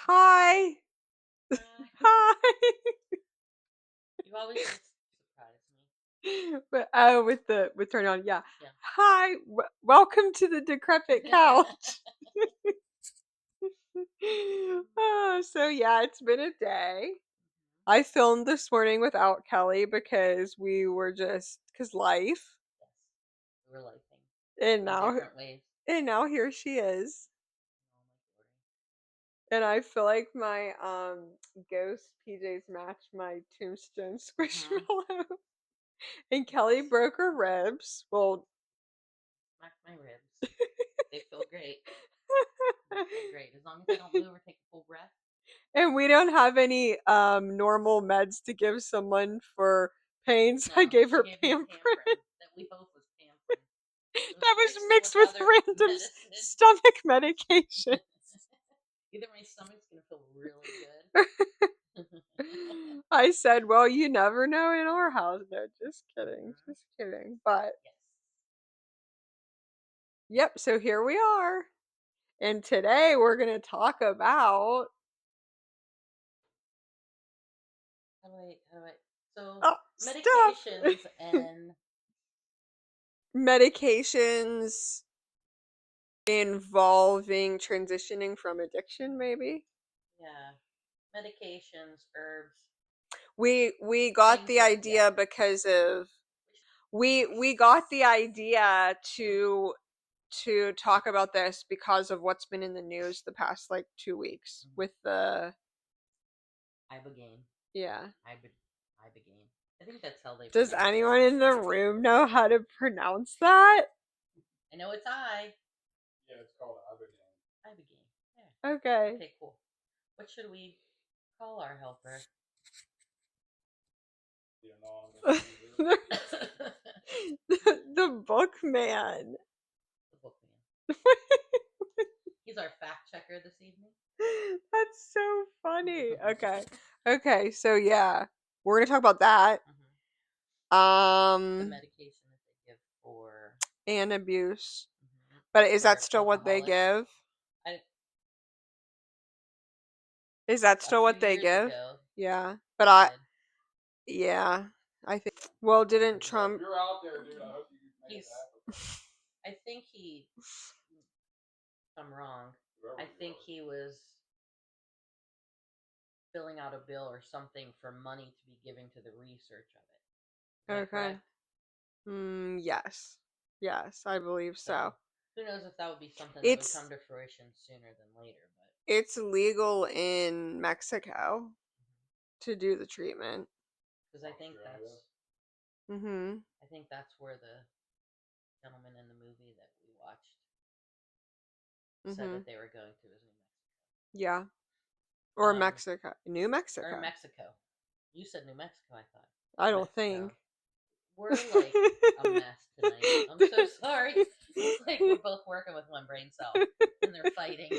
Hi. Hi. Hi. You always just surprise me. But oh, with turn on, yeah. Yeah. Hi. Welcome to the decrepit couch. Oh, so yeah, it's been a day. I filmed this morning without Kelly because we were just because life, Yes. We're lifing and in now different ways. here she is. Oh my glory. And I feel like my ghost PJs match my tombstone Mm-hmm. squishmallow. And Kelly Yes. broke her ribs. Well, Smack my ribs. They feel great. They feel great. As long as I don't move or take a full breath. and we don't have any normal meds to give someone for pain, so I No, gave she her gave me Pamprin. that we hope was Pamprin. It was That was mixed in with mixed with other random medicine. stomach medication. Either my stomach's gonna feel really good. I said, well, you never know in our house. No, just kidding. Mhm. Just kidding. But, Yes. yep, so here we are. And today we're going to talk about How do I so oh, stuff. medications and Medications involving transitioning from addiction, maybe. yeah, medications, herbs, We got things the that yeah. idea because of we got the idea to talk about this because of what's been in the news the past like 2 weeks Mhm. with the Ibogaine, yeah. Ibogaine. I think that's how they Does pronounce it. anyone in the room know how to pronounce that? I know it's I. Yeah, it's called Ibogaine. Ibogaine. Yeah. Okay. Okay, cool. What should we call our helper? The anonymous user. The The bookman. bookman. He's our fact checker this evening. That's so funny. Okay. Okay, so yeah, we're gonna talk about that. Mhm. The Um, medication that they give for and abuse. But mhm, is that for still what they alcoholics. give? I, Is that a still few what they years give? ago, Yeah. But they did. yeah, I think. Well, didn't Well, if Trump? you're out there, dude, I hope you made it to He's. Africa. I think he. If I'm wrong. Whoever I you think are. he was filling out a bill or something for money to be given to the research of it. Is that Okay. correct? Yes. Yes, I believe so. So who knows if that would be something that would It's come to fruition sooner than later, but it's legal in Mexico to do the treatment. because Australia. Mhm. I think that's where the gentleman in the movie that we watched said Mhm. that they were going to is New Yeah. Or Mexico. Mexico. New Or Mexico. Mexico. You said New Mexico, I thought. I don't Mexico. think. We're like a mess tonight. I'm so sorry. It's like we're both working with one brain cell and they're fighting.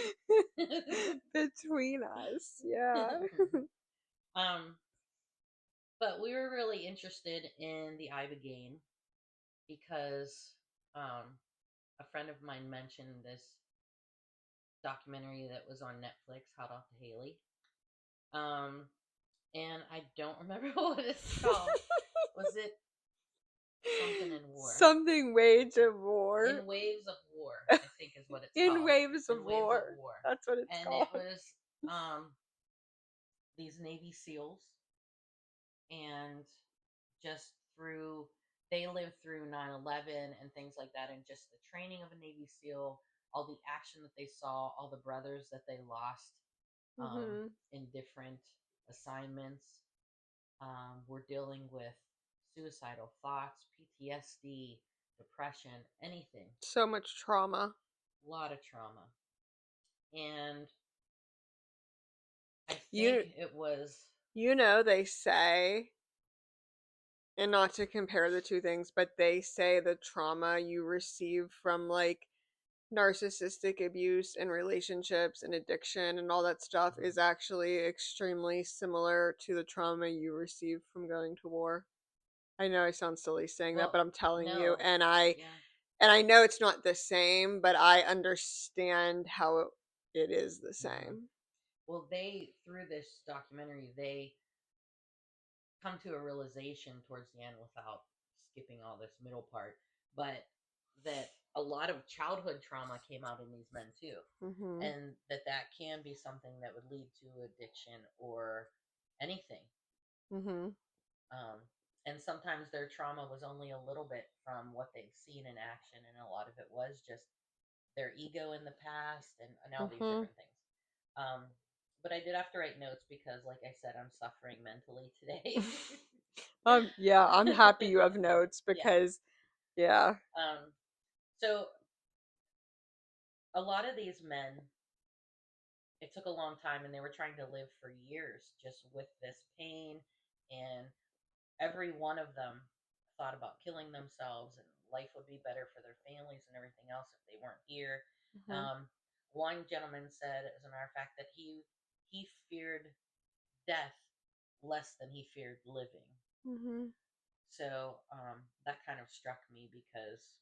Between us. Yeah. um, but we were really interested in the Ibogaine because a friend of mine mentioned this documentary that was on Netflix, Hot Off the Haley. Um, and I don't remember what it's called. Was it something in war? Something wage of war. In Waves of War, I think is what it's In called. waves In of Waves of war. War. That's what it's And it called. was these Navy SEALs and just through they lived through 9/11 and things like that and just the training of a Navy SEAL, all the action that they saw, all the brothers that they lost Mhm. in different assignments, were dealing with suicidal thoughts, PTSD, depression, anything, So much trauma. a lot of trauma. And I You think it was they say, and not to compare the two things, but they say the trauma you receive from like narcissistic abuse and relationships and addiction and all that stuff is actually extremely similar to the trauma you receive from going to war. I know I sound silly saying that, well, but I'm telling you, no, yeah, and I know it's not the same, but I understand how it is the hmm same. Well, they, through this documentary, they come to a realization towards the end without skipping all this middle part, but that a lot of childhood trauma came out in these men too. Mm-hmm. And that can be something that would lead to addiction or anything. Mm-hmm. Um, and sometimes their trauma was only a little bit from what they've seen in action, and a lot of it was just their ego in the past and all these Mm-hmm. different things. Um, but I did have to write notes because, like I said, I'm suffering mentally today. Yeah, I'm happy you have notes Yeah. because, yeah. So a lot of these men, it took a long time, and they were trying to live for years just with this pain, and every one of them thought about killing themselves, and life would be better for their families and everything else if they weren't here. Mm-hmm. Um, One gentleman said, as a matter of fact, that he feared death less than he feared living. Mm-hmm. So that kind of struck me because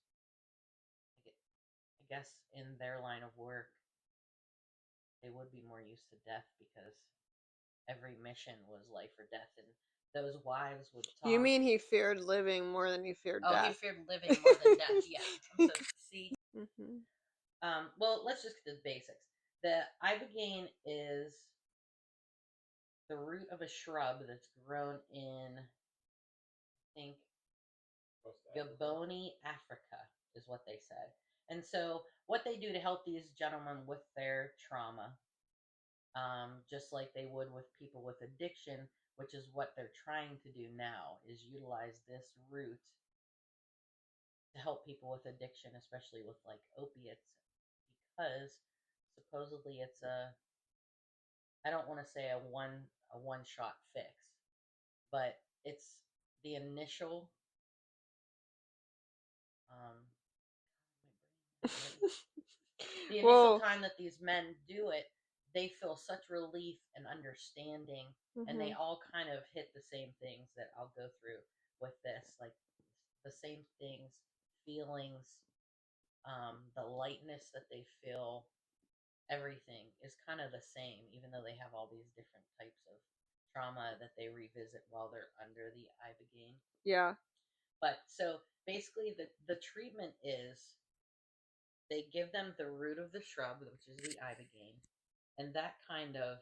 I guess in their line of work, they would be more used to death because every mission was life or death, and those wives would You talk. mean he feared living more than he feared Oh, he death? feared living more than death. Yeah. So see, Mm-hmm. well, let's just get to the basics. The ibogaine is the root of a shrub that's grown in, I think, Gaboni, Africa, is what they said. And so, what they do to help these gentlemen with their trauma, just like they would with people with addiction, which is what they're trying to do now, is utilize this root to help people with addiction, especially with like opiates, because supposedly it's a, I don't want to say a one shot fix, but it's the initial um, the initial Well, time that these men do it, they feel such relief and understanding, and mm-hmm. they all kind of hit the same things that I'll go through with this, like the same things, feelings, the lightness that they feel, everything is kind of the same, even though they have all these different types of trauma that they revisit while they're under the ibogaine. Yeah. But so basically, the treatment is they give them the root of the shrub, which is the ibogaine, and that kind of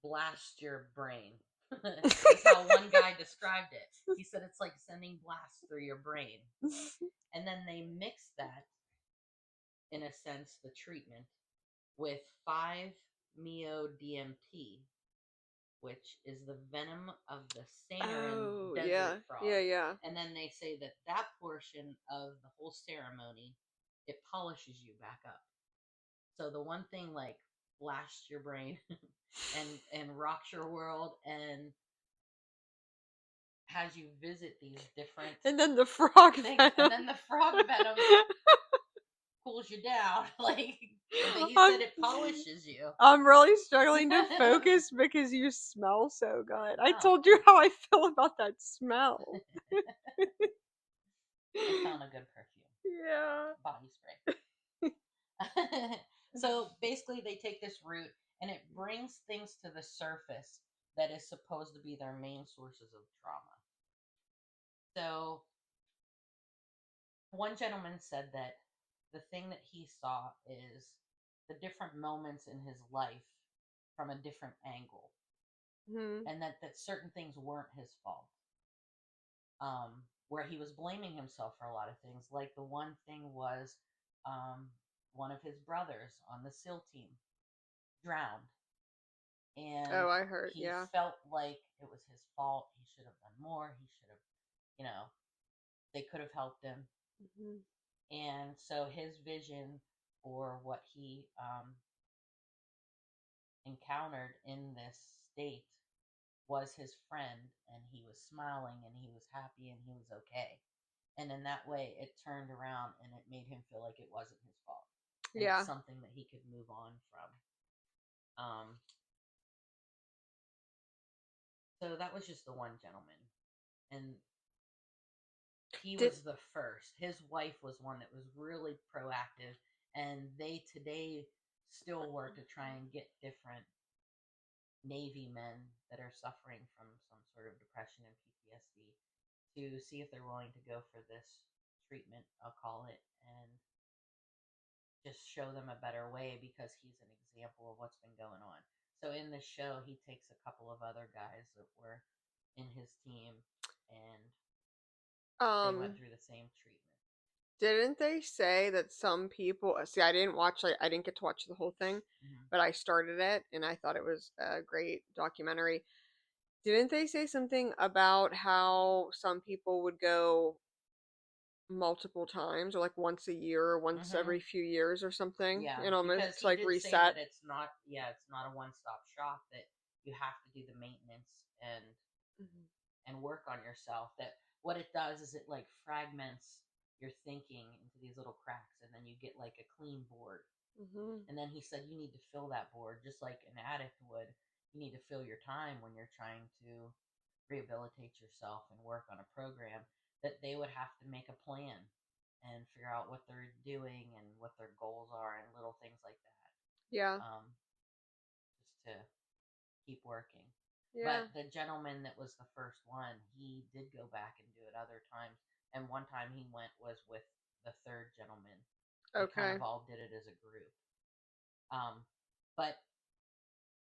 blasts your brain. Is how one guy described it. He said it's like sending blasts through your brain. And then they mix that, in a sense, the treatment, with 5-MeO-DMT, which is the venom of the Saharan Oh, desert yeah. frog. Yeah, yeah. And then they say that that portion of the whole ceremony, it polishes you back up. So the one thing like blasts your brain and rocks your world and has you visit these different And then the frog things, venom. and then the frog venom cools you down. Like he I'm, said, it polishes you. I'm really struggling to focus because you smell so good. I Oh, told you how I feel about that smell. I found a good perfume, Yeah. body spray. So basically, they take this root and it brings things to the surface that is supposed to be their main sources of trauma. So one gentleman said that the thing that he saw is the different moments in his life from a different angle, Hmm. and that certain things weren't his fault. Where he was blaming himself for a lot of things, like the one thing was um, one of his brothers on the SEAL team drowned, and Oh, I heard. he Yeah. felt like it was his fault. He should have done more. He should have, you know, they could have helped him. Hmm. And so his vision, or what he encountered in this state, was his friend, and he was smiling and he was happy and he was okay. And in that way, it turned around and it made him feel like it wasn't his fault. And it's Yeah. something that he could move on from. So that was just the one gentleman. And he Did was the first. His wife was one that was really proactive. And they today still work to try and get different Navy men that are suffering from some sort of depression and PTSD to see if they're willing to go for this treatment, I'll call it, and just show them a better way because he's an example of what's been going on. So in the show, he takes a couple of other guys that were in his team and they went Um, through the same treatment. didn't they say that some people see, I didn't watch, like, I didn't get to watch the whole thing, Mm-hmm. but I started it and I thought it was a great documentary. Didn't they say something about how some people would go multiple times, or like once a year or once Mm-hmm. every few years or something, Yeah, and because almost he like did say reset? that it's not, yeah, it's not a one-stop shop, that you have to do the maintenance and work on yourself. That what it does is it like fragments your thinking into these little cracks, and then you get like a clean board. Mm-hmm. And then he said you need to fill that board just like an addict would. You need to fill your time when you're trying to rehabilitate yourself and work on a program, that they would have to make a plan and figure out what they're doing and what their goals are and little things like that. Yeah. Just to keep working. Yeah. But the gentleman that was the first one, he did go back and do it other times. And one time he went was with the third gentleman. They kind Okay. of all did it as a group. But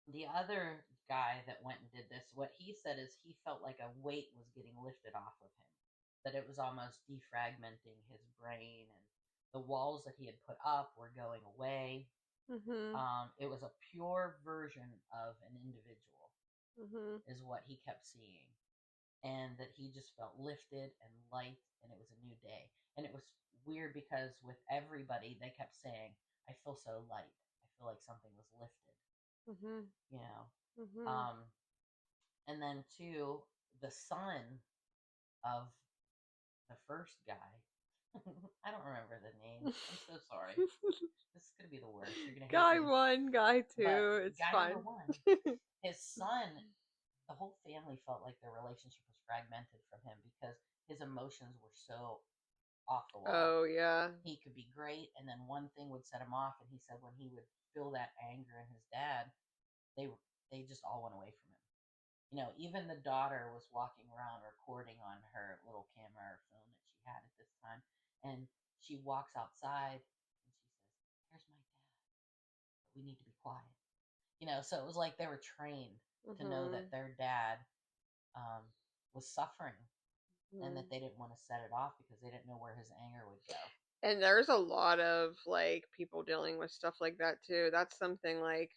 the other guy that went and did this, what he said is he felt like a weight was getting lifted off of him, that it was almost defragmenting his brain, and the walls that he had put up were going away. Mm-hmm. It was a pure version of an individual, Mm-hmm. is what he kept seeing, and that he just felt lifted and light, and it was a new day. And it was weird because with everybody, they kept saying, "I feel so light. I feel like something was lifted." Mm-hmm. You know, Mm-hmm. um, and then two, the son of the first guy. I don't remember the names. I'm so sorry. This is gonna be the worst. You're gonna hate Guy me. one, guy But two, it's guy number fine. one, his son, the whole family felt like their relationship was fragmented from him because his emotions were so off the wall. Oh yeah. He could be great, and then one thing would set him off. And he said when he would feel that anger in his dad, they they just all went away from him. Even the daughter was walking around recording on her little camera or phone that she had at this time. And she walks outside and she says, "There's my dad, but we need to be quiet." So it was like they were trained to know Mm-hmm. that their dad um, was suffering, and Mm-hmm. that they didn't want to set it off because they didn't know where his anger would go. And there's a lot of like people dealing with stuff like that too. That's something like,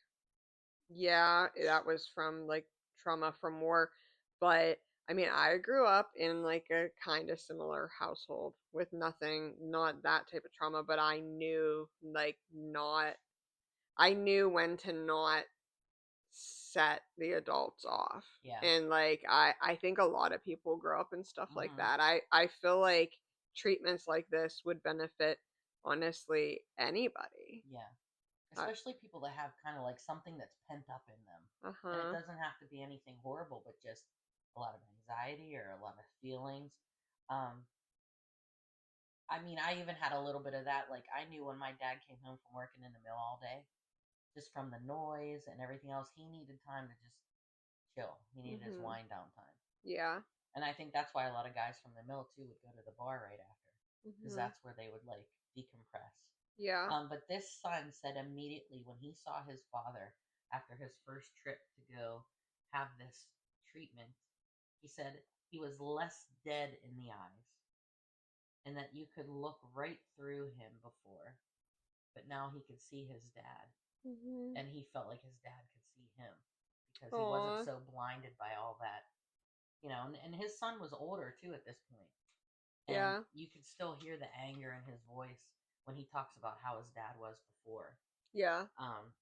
yeah, that was from like trauma from war. But I mean, I grew up in like a kind of similar household with nothing, not that type of trauma, but I knew like not, I knew when to not set the adults off. Yeah. And like I think a lot of people grow up in stuff like Mm-hmm. that. I feel like treatments like this would benefit honestly anybody. Yeah. Uh, Especially people that have kind of like something that's pent up in them. And it uh-huh. doesn't have to be anything horrible, but just a lot of anxiety or a lot of feelings. Um, I mean, I even had a little bit of that. Like, I knew when my dad came home from working in the mill all day, just from the noise and everything else, he needed time to just chill. He needed his Mhm. wind down time. Yeah. And I think that's why a lot of guys from the mill, too, would go to the bar right after, because Mhm. that's where they would like decompress. Yeah. But this son said immediately when he saw his father after his first trip to go have this treatment, he said he was less dead in the eyes, and that you could look right through him before, but now he could see his dad, Mhm. and he felt like his dad could see him because he wasn't Aw. so blinded by all that. And his son was older too at this point, and Yeah. you could still hear the anger in his voice when he talks about how his dad was before. Yeah. Um,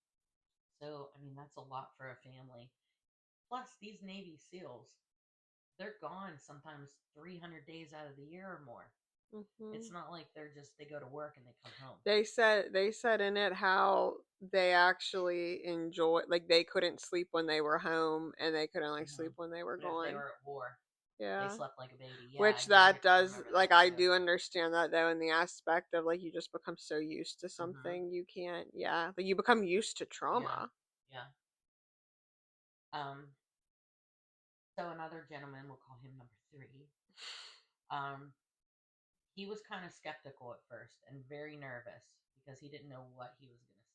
So, I mean, that's a lot for a family. Plus, these Navy SEALs, they're gone sometimes 300 days out of the year or more. It's Mhm. not like they go to work and they come home. They said in it how they actually enjoy, like they couldn't sleep when they were home and they couldn't like Hmm. sleep when they were But if they gone. were at war, They Yeah. slept like a baby. Yeah, I Which do that does, remember like, that I too. do understand that though, in the aspect of like you just become so used to Mhm. something you can't, yeah, like you become used to Yeah. trauma. Yeah. Um. So another gentleman, we'll call him number three. Um. He was kind of skeptical at first and very nervous because he didn't know what he was going to see.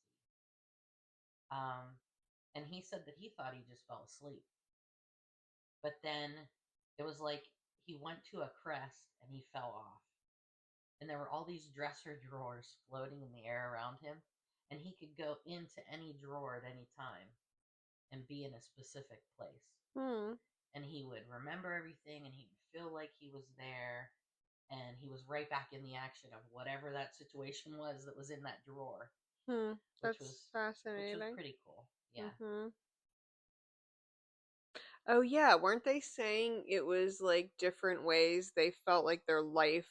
And he said that he thought he just fell asleep. But then it was like he went to a crest and he fell off. And there were all these dresser drawers floating in the air around him. And he could go into any drawer at any time and be in a specific place. Hmm. And he would remember everything and he would feel like he was there. And he was right back in the action of whatever that situation was that was in that drawer, Hmm. which That's was which was fascinating. pretty cool. Yeah. Mm-hmm. Oh yeah, weren't they saying it was like different ways they felt like their life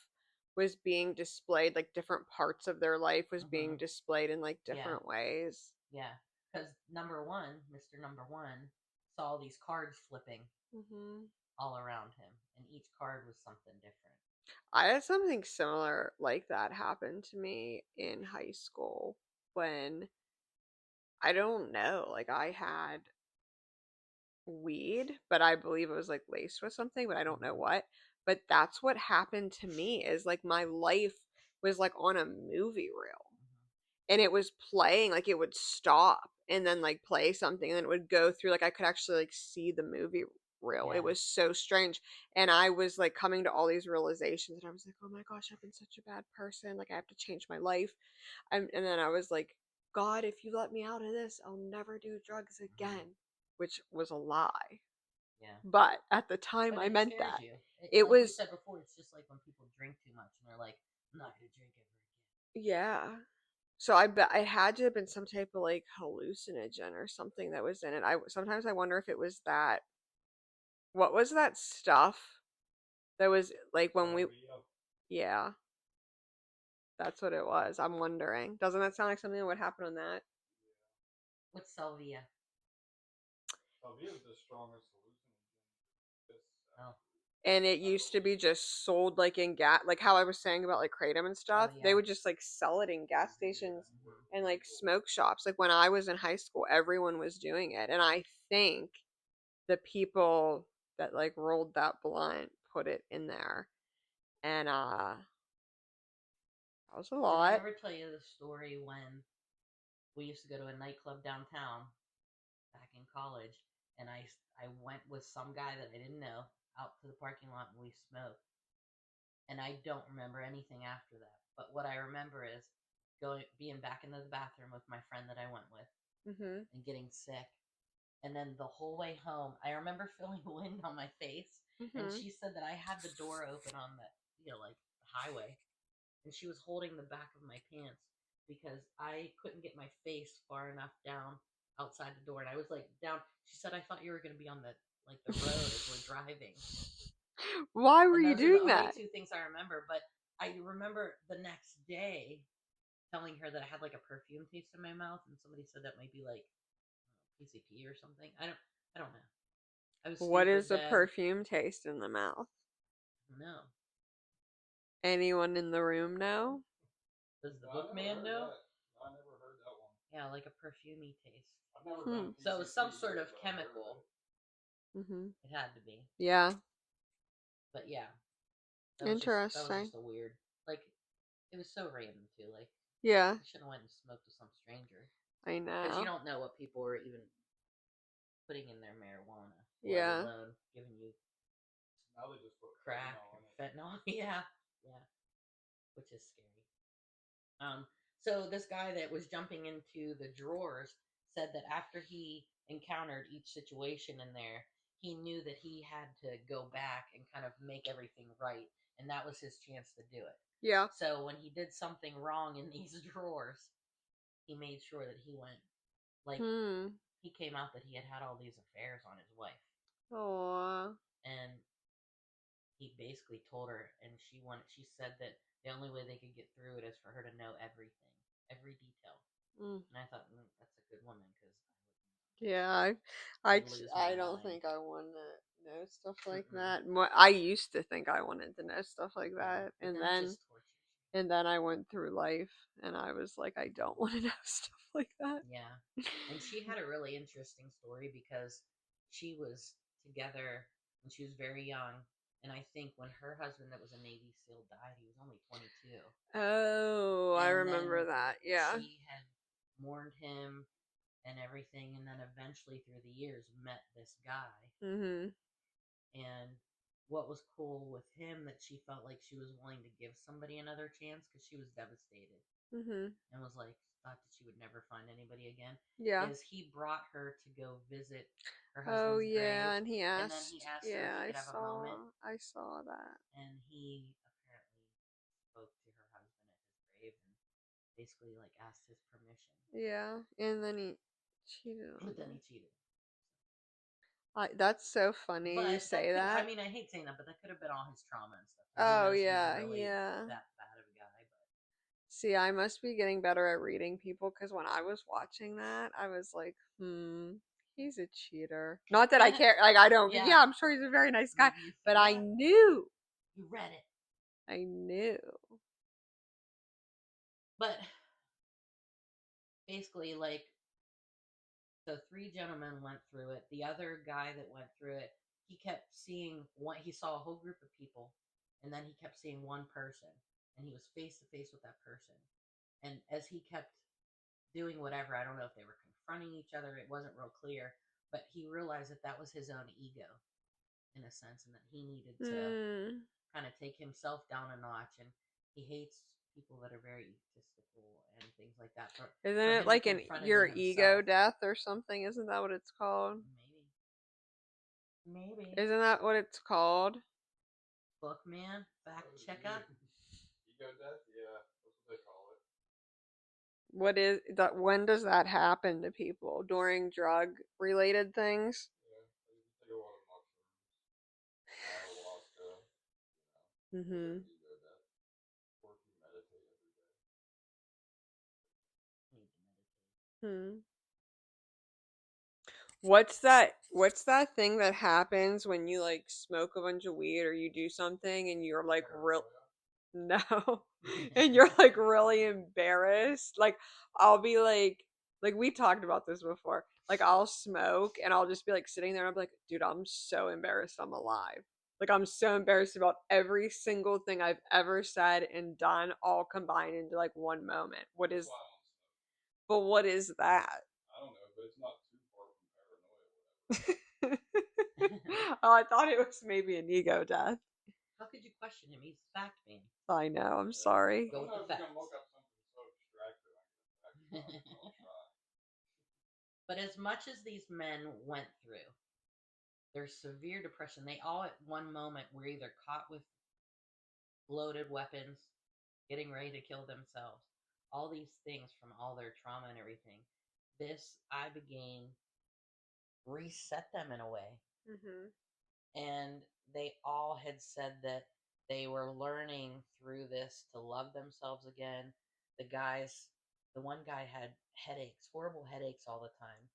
was being displayed, like different parts of their life was being Mhm. displayed in like Yeah. different ways? Yeah. Cuz number 1, Mr. Number 1 saw these cards flipping Mm-hmm. all around him and each card was something different. I had something similar like that happen to me in high school when I don't know, like I had weed, but I believe it was like laced with something, but I don't know Mhm. what. But that's what happened to me is like my life was like on a movie reel Mhm. and it was playing, like it would stop and then like play something and then it would go through, like I could actually like see the movie reel. It Yeah. was so strange. And I was like coming to all these realizations and I was like, oh my gosh, I've been such a bad person. Like I have to change my life. And then I was like, God, if you let me out of this, I'll never do drugs Mhm. again, which was a lie. Yeah. But at the time, But I it meant scares that. you. It Like we was, said before, it's just like when people drink too much and they're like, I'm not going to drink ever yeah. So I bet it had to have been some type of like hallucinogen or something that was in it. I sometimes I wonder if it was that. What was that stuff that was like when we? Salvia. Yeah, that's what it was. I'm wondering. Doesn't that sound like something that would happen on that? again. What's salvia? Salvia is the strongest hallucinogen. This Oh. And it I used to be believe. just sold like in gas, like how I was saying about like kratom and Oh stuff. They yeah. would just like sell it in gas Yeah, stations for and like legal. smoke shops. Like when I was in high school, everyone was doing it, and I think the people that like rolled that blunt put it in there, and that was a Did I lot. ever tell you the story when we used to go to a nightclub downtown back in college, and I went with some guy that I didn't know out to the parking lot and we smoked, and I don't remember anything after that. But what I remember is going being back into the bathroom with my friend that I went with Mhm. and getting sick. And then the whole way home, I remember feeling wind on my face. And Mhm. she said that I had the door open on the, like the highway. And she was holding the back of my pants because I couldn't get my face far enough down outside the door. And I was like down. She said, I thought you were going to be on the road as we're driving. Why were And you those are the doing only that? two things I remember. But I remember the next day telling her that I had like a perfume taste in my mouth. And somebody said that might be like PCP or something. I don't know. I was What is stupid a then. perfume taste in the mouth? No. Anyone in the room know? Does the No, I never bookman heard know? that. I never heard that one. Yeah, like a perfumey taste. I've never Hmm. done So it was some PCP sort either, of but I've heard of chemical. it. Mhm. It had to be. Yeah. But yeah, that was Interesting. just a weird, like, it was so random too. Like Yeah, I should have went and smoked with some stranger I because you know. don't know what people were even putting in their marijuana, let Yeah. alone giving you Now they just put crack fentanyl or in it. fentanyl. Yeah, yeah, which is scary. So this guy that was jumping into the drawers said that after he encountered each situation in there, he knew that he had to go back and kind of make everything right, and that was his chance to do it. Yeah. So when he did something wrong in these drawers, he made sure that he went, like, Hmm. he came out that he had had all these affairs on his wife, Oh. and he basically told her, and she said that the only way they could get through it is for her to know everything, every detail. Mm. And I thought, that's a good woman because Yeah. I'd lose my I don't mind. think I want to. know stuff like Mm-mm. that. I used to think I wanted to know stuff like Yeah, that, but and then it then just tortures and then I went through life, and I was like, I don't want to know stuff like that. you. Yeah. And she had a really interesting story because she was together when she was very young. And I think when her husband, that was a Navy SEAL, died, he was only 22. Oh, I And remember then that. Yeah. she had mourned him and everything. And then eventually, through the years, met this guy. Mhm. And what was cool with him that she felt like she was willing to give somebody another chance because she was devastated Mhm. and was like thought that she would never find anybody again Yeah. is he brought her to go visit her Oh husband's grave, yeah, and he and then he asked. asked her if Yeah, he could have a moment, I saw that. and he apparently spoke to her husband at his grave and basically like asked his permission, Yeah, and then he cheated on but then her. he cheated. That's so funny you But that say could, I that. mean, I hate saying that, but that could have been all his trauma and stuff. Who Oh knows if he's yeah, really yeah. that bad of a guy? But See, I must be getting better at reading people because when I was watching that, I was like, he's a cheater. Not that I care, like I don't. yeah, Yeah, I'm sure he's a very nice guy, you but feel I that knew, you read it, I knew. but basically, like so three gentlemen went through it. The other guy that went through it, he kept seeing one. He saw a whole group of people, and then he kept seeing one person, and he was face to face with that person. And as he kept doing whatever, I don't know if they were confronting each other. It wasn't real clear, but he realized that that was his own ego, in a sense, and that he needed to Hmm. kind of take himself down a notch. And he hates people that are very egotistical and things like that. Isn't For it him to like an confront it your in ego himself, death or something? Isn't that what it's called? maybe. Isn't that what it's called? Bookman, fact checker. Ego death? Yeah, that's what they call it. What is that? When does that happen to people? During drug related things? Yeah, like if you take a lot of mushrooms, ayahuasca, you'll Mm-hmm. get ego death. Or if you meditate every day. Need to meditate. Hmm. What's that thing that happens when you like smoke a bunch of weed or you do something and you're like real Paranoia. no. And you're like really embarrassed? Like I'll be like we talked about this before. Like I'll smoke and I'll just be like sitting there and I'll be like, dude, I'm so embarrassed I'm alive. Like I'm so embarrassed about every single thing I've ever said and done all combined into like one moment. What That's is why I don't smoke. but what is that? I don't know, but it's not too far from paranoia or whatever. Oh, I thought it was maybe an ego death. How could you question him? He's fact man. I know, I'm Yeah. sorry. I Go don't with know the if you can facts. look up something so abstracted I can fact about it, but I'll try. But as much as these men went through their severe depression, they all at one moment were either caught with loaded weapons, getting ready to kill themselves. All these things from all their trauma and everything. This Ibogaine reset them in a way. Mhm. And they all had said that they were learning through this to love themselves again. The guys, the one guy had headaches, horrible headaches all the time.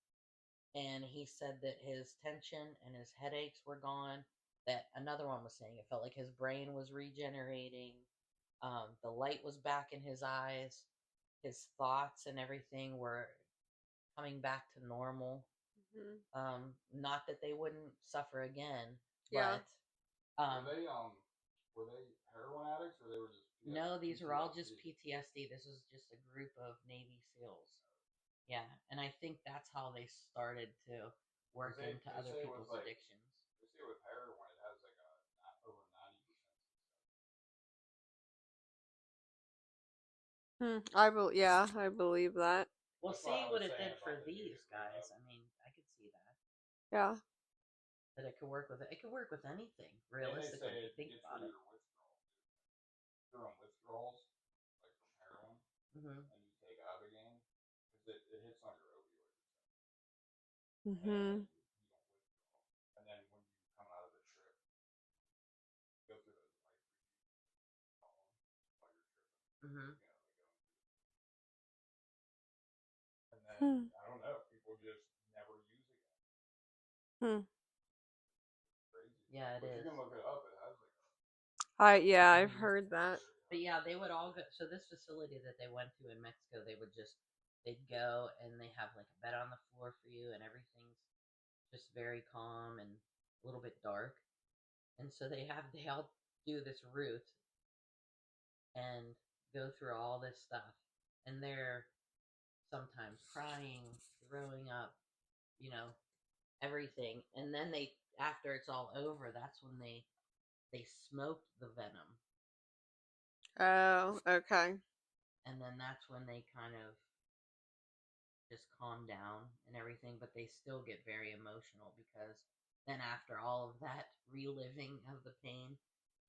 And he said that his tension and his headaches were gone. That another one was saying it felt like his brain was regenerating. The light was back in his eyes. His thoughts and everything were coming back to normal. Mhm. Not that they wouldn't suffer again, Yeah. but Were um, they heroin addicts or they were just no, these are all just PTSD? PTSD. This was just a group of Navy SEALs. Yeah, and I think that's how they started to work into They other say with people's like addictions. they say with heroin it has like a over 90% success. Yeah, I believe that. We'll That's why see I what was it saying did for about the dude these who blew guys. up. I mean, I could see that Yeah. that it could work with it. It could work with anything, And they say realistically, if you it think gets about rid of it. your withdrawals. If you're on withdrawals, like from heroin, Hmm. and you take Ibogaine, because it hits on your opioid receptor, and Mhm. you don't withdraw. And then when you come out of the trip, you go through those life reviews while you're tripping, Hmm. like going through the, and then I don't know, people just never use again. Hmm. Crazy. Yeah, it But you is. can look it up. It has like Yeah, I've Hmm. heard that. But yeah, they would all go. So this facility that they went to in Mexico, they'd go and they have like a bed on the floor for you, and everything's just very calm and a little bit dark. And so they all do this route and go through all this stuff, and they're sometimes crying, throwing up, you know, everything. And then they, after it's all over, that's when they smoked the venom, Oh, okay. and then that's when they kind of just calm down and everything. But they still get very emotional because then after all of that reliving of the pain,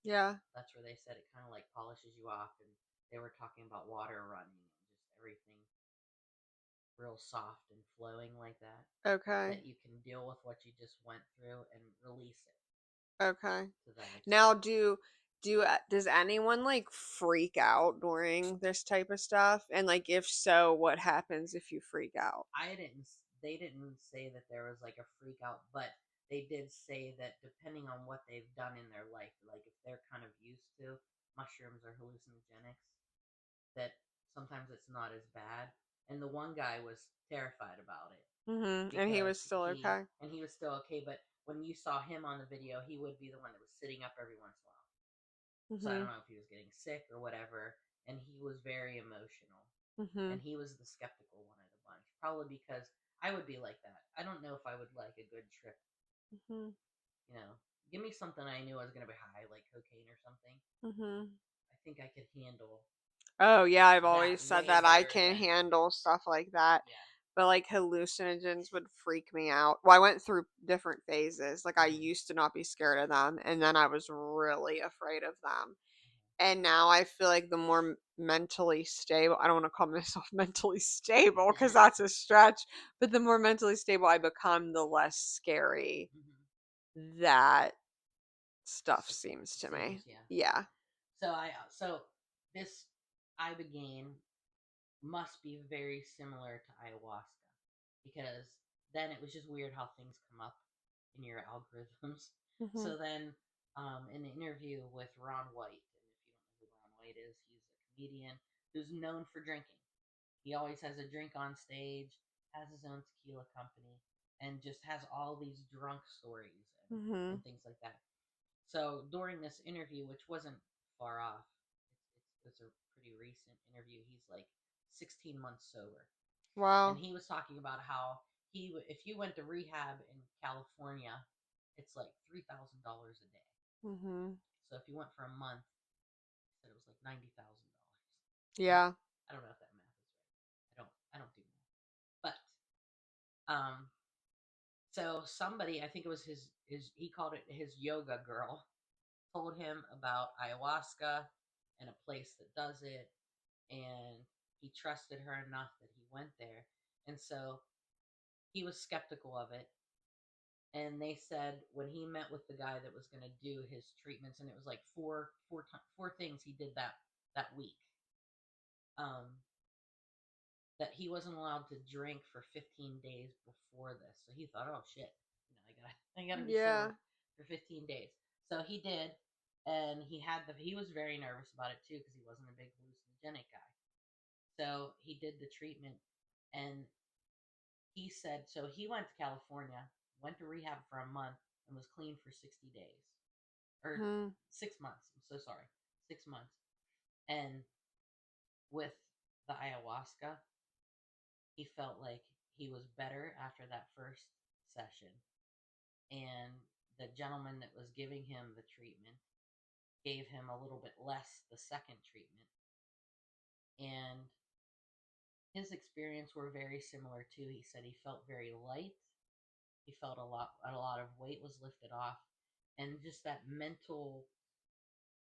Yeah. that's where they said it kind of like polishes you off. And they were talking about water running and just everything real soft and flowing like Okay. that you can deal with what you just went through and release it Okay. to that Now, extent. does anyone like freak out during this type of stuff? And like, if so, what happens if you freak out? I didn't. They didn't say that there was like a freak out, but they did say that depending on what they've done in their life, like if they're kind of used to mushrooms or hallucinogenics, that sometimes it's not as bad. And the one guy was terrified about it And he was because still okay. he was still okay, but when you saw him on the video, he would be the one that was sitting up every once in a while. So I Mhm. don't know if he was getting sick or whatever, and he was very emotional. And Mhm. he was the skeptical one of the bunch, probably because I would be like that. I don't know if I would like a good trip. Mhm. You know, give me something I knew I was gonna be high, like cocaine or something. Mhm. I think I could handle Oh yeah, I've that always said way that I better can than handle stuff like that. yeah. But like hallucinogens would freak me out. Well, I went through different phases. Like I Mm-hmm. used to not be scared of them, and then I was really afraid of them. Mm-hmm. And now I feel like the more mentally stable, I don't want to call myself mentally stable because that's a stretch, but the more mentally stable I become, the less scary Mm-hmm. that stuff seems to Seems me. yeah. Yeah. So this ibogaine must be very similar to ayahuasca because then it was just weird how things come up in your algorithms. Hmm. So then, in an interview with Ron White, and if you don't know who Ron White is, he's a comedian who's known for drinking. He always has a drink on stage, has his own tequila company, and just has all these drunk stories Hmm. and things like that. So during this interview, which wasn't far off, it's a pretty recent interview. He's like 16 months sober, and Wow. he was talking about how if you went to rehab in California, it's like $3,000 a day. Hmm. So if you went for a month, he said it was like $90,000. And Yeah. I don't know if that math is right. I don't do math, but so somebody, I think it was his he called it his yoga girl, told him about ayahuasca and a place that does it, and he trusted her enough that he went there. And so he was skeptical of it. And they said when he met with the guy that was going to do his treatments, and it was like four things he did that week, um, that he wasn't allowed to drink for 15 days before this. So he thought, oh shit, I gotta be Yeah. sober for 15 days. So he did, and he was very nervous about it too because he wasn't a big hallucinogenic guy. So he did the treatment, and he said so he went to California, went to rehab for a month, and was clean for 60 days or Hmm. 6 months. I'm so sorry, 6 months. And with the ayahuasca, he felt like he was better after that first session. And the gentleman that was giving him the treatment gave him a little bit less the second treatment. And his experience were very similar too. He said he felt very light. He felt a lot of weight was lifted off, and just that mental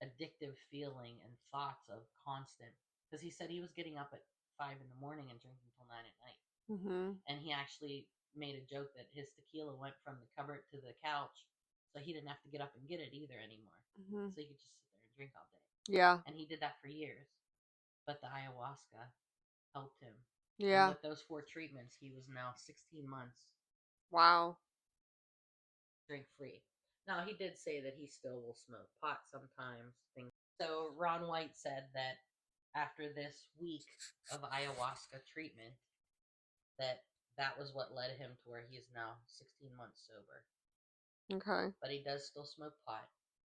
addictive feeling and thoughts of constant. Because he said he was getting up at 5 in the morning and drinking till 9 at night, Hmm. and he actually made a joke that his tequila went from the cupboard to the couch, so he didn't have to get up and get it either anymore. Hmm. So he could just sit there and drink all day, Yeah. and he did that for years. But the ayahuasca helped him, and Yeah. with those four treatments, he was now 16 months Wow. drink free. Now he did say that he still will smoke pot sometimes. Things. So Ron White said that after this week of ayahuasca treatment, that that was what led him to where he is now 16 months sober. Okay. But he does still smoke pot.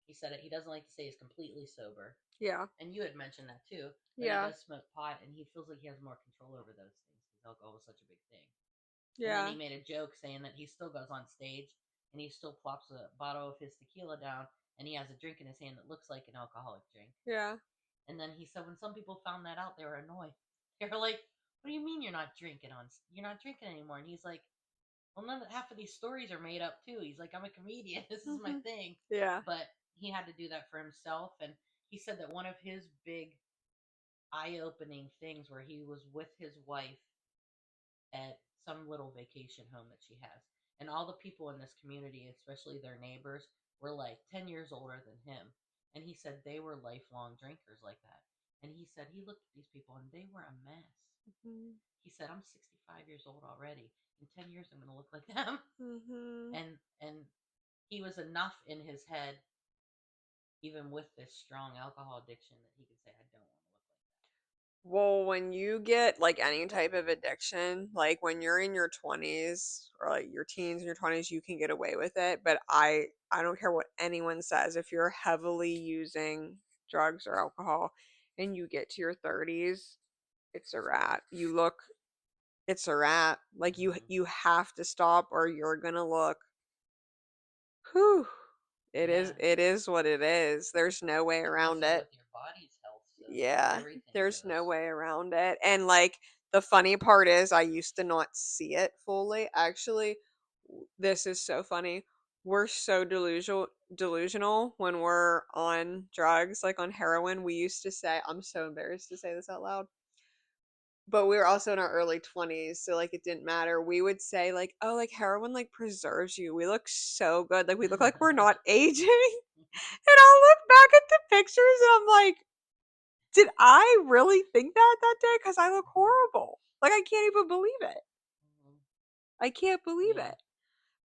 He said it. He doesn't like to say he's completely sober. Yeah. And you had mentioned that too. That he Yeah. does smoke pot, and he feels like he has more control over those things because alcohol was such a big thing. And then Yeah. he made a joke saying that he still goes on stage and he still plops a bottle of his tequila down and he has a drink in his hand that looks like an alcoholic drink. Yeah. And then he said when some people found that out, they were annoyed. They were like, "What do you mean you're not drinking anymore?" And he's like, "Well, half of these stories are made up too." He's like, "I'm a comedian. This is my Mhm. thing." Yeah. But he had to do that for himself, and he said that one of his big eye-opening things where he was with his wife at some little vacation home that she has. And all the people in this community, especially their neighbors, were like 10 years older than him. And he said they were lifelong drinkers like that. And he said he looked at these people and they were a mess. Mhm. He said, I'm 65 years old already. In 10 years, I'm going to look like them. Mhm. And he was enough in his head, even with this strong alcohol addiction, that he could say, I don't want to look like Well, when you get like any type of addiction, like when you're in your 20s or like your teens and your 20s, you can get away with it, but I don't care what anyone says. If you're heavily using drugs or alcohol and you get to your 30s, it's a wrap. It's a wrap. Like that. Mm-hmm. you have to stop or you're going to look. Whew. Yeah. It is what it is. There's no way It around messes it. with your body's health, so Yeah, everything there's no goes. way around it. And like the funny part is I used to not see it fully. Actually, this is so funny. We're so delusional when we're on drugs, like on heroin. We used to say, I'm so embarrassed to say this out loud. But we were also in our early 20s, so like it didn't matter. We would say like, "Oh, like heroin like preserves you. We look so good. Like we look like we're not aging." And I'll look back at the pictures and I'm like, did I really think that day? Because I look horrible. Like, I can't even believe it. I can't believe Yeah. it.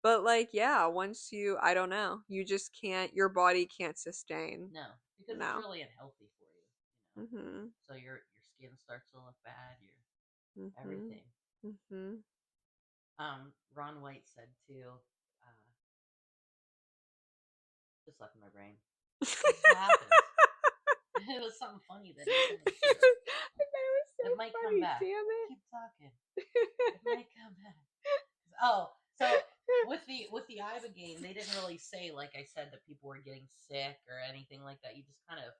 But, like, yeah, once I don't know, you just can't, your body can't sustain. No, because it's No. really unhealthy for you. Mm So your skin starts to look bad. Your hmm. Mm everything. hmm. Mm hmm. Ron White said too. Uh, just left my brain. This is what happens. It was something funny that he said I too. thought it was so It might come funny. back. Damn Keep talking. It might come back. Oh, so with the Ibogaine, they didn't really say, like I said, that people were getting sick or anything like that. You just kind of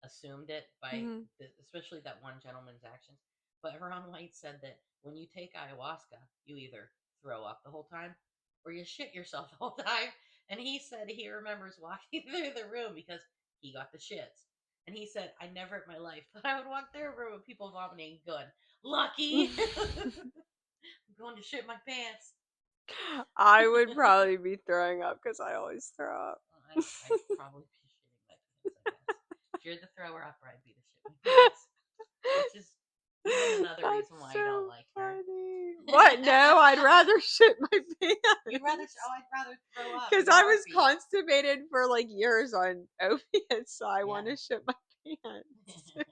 assumed it by it. especially that one gentleman's actions. But Ron White said that when you take ayahuasca, you either throw up the whole time or you shit yourself the whole time. And he said he remembers walking through the room because he got the shits. And he said, I never in my life thought I would walk through a room with people vomiting. Good. Lucky. Mhm. I'm going to shit my pants. I would probably be throwing up because I always throw up. I'd probably be shitting my pants, I guess. If you're the thrower upper, I'd be the shit my pants. Which is even another reason That's why I don't so like her. funny. What? No, I'd rather shit my You'd rather, pants. I'd rather throw up Because in a I was heartbeat. constipated for like years on opiates, so I want Yeah. to shit my pants. Just kidding.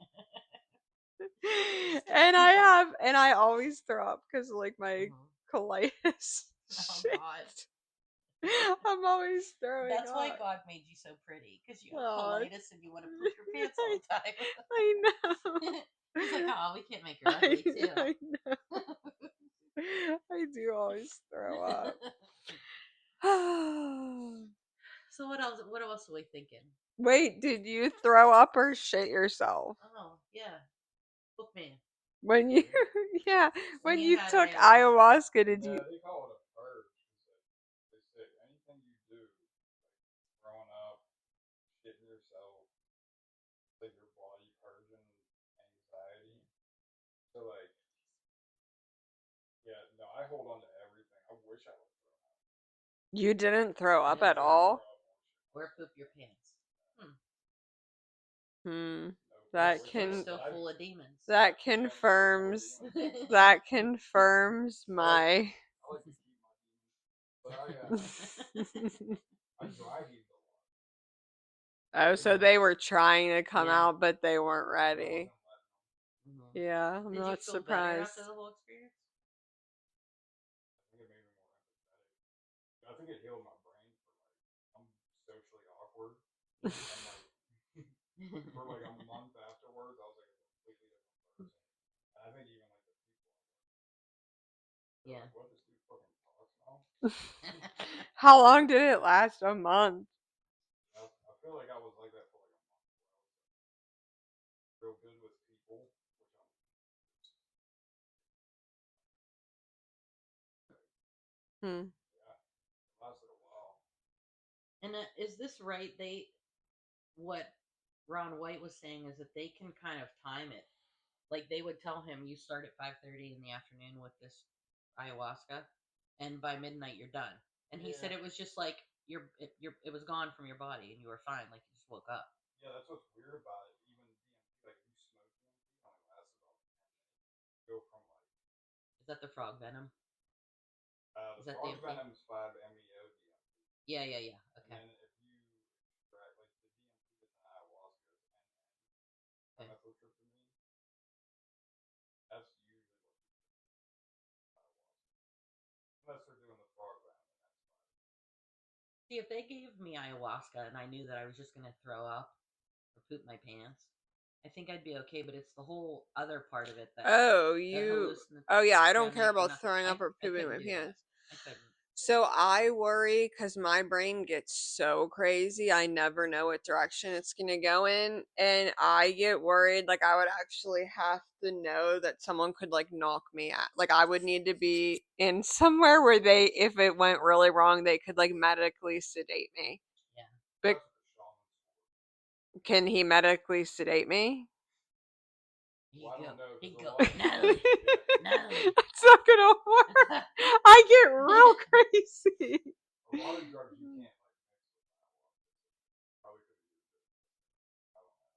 And I always throw up because like my Mhm. colitis Oh shit. God. I'm always throwing That's why up. God made you so pretty, because you have Oh, colitis and you want to poop your pants all the time. I know. He's like, oh, we can't make her ugly too. I know. I do always throw up. So what else? What else are we thinking? Wait, did you throw up or shit yourself? Oh yeah, Bookman. When you, yeah, When when you you had took ayahuasca. ayahuasca, did you? Yeah, they call it a purge. They say anything you do, like throwing up, shitting yourself, like your body purging anxiety. So like, yeah, no, I hold on to everything. I wish I would have thrown up. You didn't throw You up didn't at I throw didn't up throw all? up or or shit poop myself. your pants. Hmm. Hmm. No, but You're That you're can still full of demons. that yeah, I'm still full of confirms demons. that confirms I like my I like to keep my demons, but I I dry heaved a lot. Oh, so they were trying to come Yeah. out, but they weren't I ready. wasn't letting them. Mhm. Yeah, I'm Did you not feel better surprised. after the whole experience? I think it made me more empathetic. I think it healed my brain for I'm socially awkward, Yeah. and for like a month afterwards, I was like a completely different person. And I think even like the people, they're Yeah. like, "What, this dude fucking talks now?" How long did it last? A month. I feel like I was like that for like a month. Real good with people, which I'm. Hmm. Yeah, it lasted a while. And is this right? What Ron White was saying is that they can kind of time it. Like they would tell him, you start at 5:30 in the afternoon with this ayahuasca, and by midnight you're done. And he said Yeah. it was just like it was gone from your body, and you were fine, like you just woke up. Yeah, that's what's weird about it. Even DMT, like you smoke DMT, only lasts about 10 minutes. Go from like Is that the frog venom? Is the that frog DMT? venom's 5-MeO DMT, Yeah, yeah, yeah. and Okay. then if you extract like the DMT that's in ayahuasca is Okay. dimethyltryptamine. That's usually what people ayahuasca, unless they're doing the frog venom, and that's fine. See, if they gave me ayahuasca and I knew that I was just gonna throw up or poop my pants, I think I'd be okay. But it's the whole other part of it that Oh, the you. Oh, yeah, I don't care hallucinogenic and about throwing up or I pooping couldn't my do that. pants. I couldn't. So I worry because my brain gets so crazy. I never know what direction it's going to go in. And I get worried. Like, I would actually have to know that someone could, like, knock me out. Like, I would need to be in somewhere where they, if it went really wrong, they could, like, medically sedate me. Yeah. But That's what the shaman's for. can he medically sedate me? Well, I don't know He because a go, lot of Natalie, yeah, Natalie. It's not going to work. I get real crazy. a lot of drugs you can't like mix with ayahuasca. Probably could have used it. I don't know.